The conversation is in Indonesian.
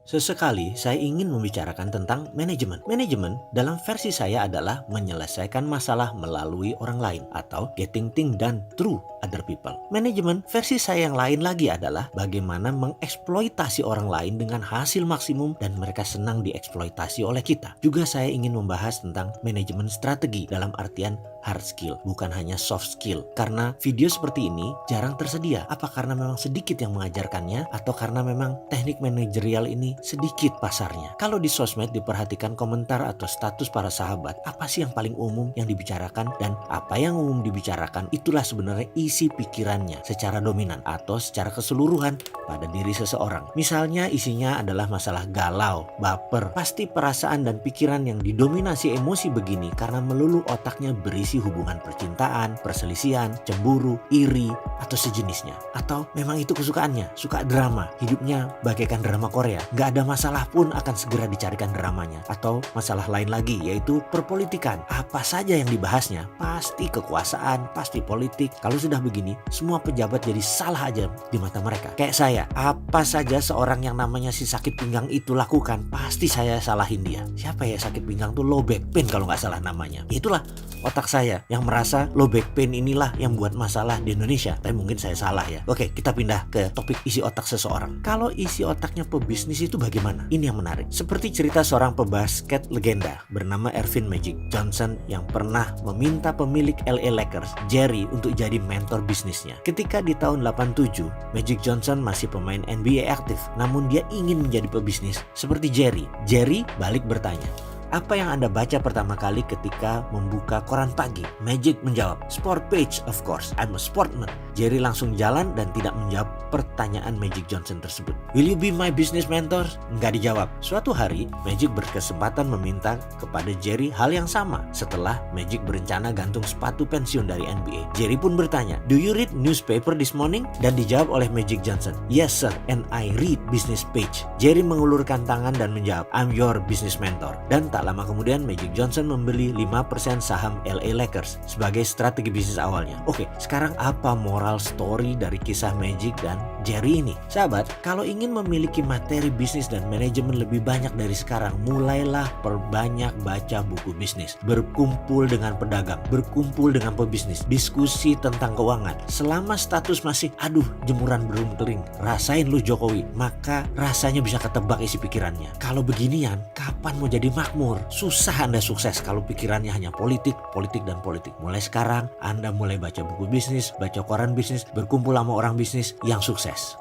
Sesekali saya ingin membicarakan tentang manajemen. Manajemen dalam versi saya adalah menyelesaikan masalah melalui orang lain atau getting things done through other people. Manajemen versi saya yang lain lagi adalah bagaimana mengeksploitasi orang lain dengan hasil maksimum dan mereka senang dieksploitasi oleh kita. Juga saya ingin membahas tentang manajemen strategi dalam artian hard skill, bukan hanya soft skill. Karena video seperti ini jarang tersedia. Apa karena memang sedikit yang mengajarkannya atau karena memang teknik manajerial ini sedikit pasarnya? Kalau di sosmed diperhatikan komentar atau status para sahabat, apa sih yang paling umum yang dibicarakan, dan apa yang umum dibicarakan itulah sebenarnya isi pikirannya secara dominan atau secara keseluruhan pada diri seseorang. Misalnya isinya adalah masalah galau, baper, pasti perasaan dan pikiran yang didominasi emosi begini karena melulu otaknya berisi hubungan percintaan, perselisihan, cemburu, iri, atau sejenisnya. Atau memang itu kesukaannya, suka drama, hidupnya bagaikan drama Korea. Gak ada masalah pun akan segera dicarikan dramanya. Atau masalah lain lagi, yaitu perpolitikan. Apa saja yang dibahasnya, pasti kekuasaan, pasti politik. Kalau sudah begini, semua pejabat jadi salah aja di mata mereka. Kayak saya, apa saja seorang yang namanya si sakit pinggang itu lakukan, pasti saya salahin dia. Siapa ya sakit pinggang tuh? Low back pain kalau nggak salah namanya. Itulah otak saya yang merasa low back pain inilah yang buat masalah di Indonesia. Tapi mungkin saya salah ya. Oke, kita pindah ke topik isi otak seseorang. Kalau isi otaknya pebisnis itu bagaimana? Ini yang menarik. Seperti cerita seorang pebasket legenda bernama Earvin Magic Johnson yang pernah meminta pemilik LA Lakers, Jerry, untuk jadi mentor bisnisnya. Ketika di tahun 87, Magic Johnson masih pemain NBA aktif, namun dia ingin menjadi pebisnis seperti Jerry. Jerry balik bertanya, "Apa yang Anda baca pertama kali ketika membuka koran pagi?" Magic menjawab, "Sport page, of course. I'm a sportsman." Jerry langsung jalan dan tidak menjawab pertanyaan Magic Johnson tersebut. "Will you be my business mentor?" Nggak dijawab. Suatu hari, Magic berkesempatan meminta kepada Jerry hal yang sama setelah Magic berencana gantung sepatu pensiun dari NBA. Jerry pun bertanya, "Do you read newspaper this morning?" Dan dijawab oleh Magic Johnson, "Yes sir, and I read business page." Jerry mengulurkan tangan dan menjawab, "I'm your business mentor." Dan tak lama kemudian Magic Johnson membeli 5% saham LA Lakers sebagai strategi bisnis awalnya. Oke, sekarang apa moral story dari kisah Magic dan Jerry ini? Sahabat, kalau ingin memiliki materi bisnis dan manajemen lebih banyak dari sekarang, mulailah perbanyak baca buku bisnis. Berkumpul dengan pedagang, berkumpul dengan pebisnis, diskusi tentang keuangan. Selama status masih, aduh jemuran belum kering, rasain lu Jokowi, maka rasanya bisa ketebak isi pikirannya. Kalau beginian, kapan mau jadi makmur? Susah Anda sukses kalau pikirannya hanya politik, politik, dan politik. Mulai sekarang Anda mulai baca buku bisnis, baca koran bisnis, berkumpul sama orang bisnis yang sukses.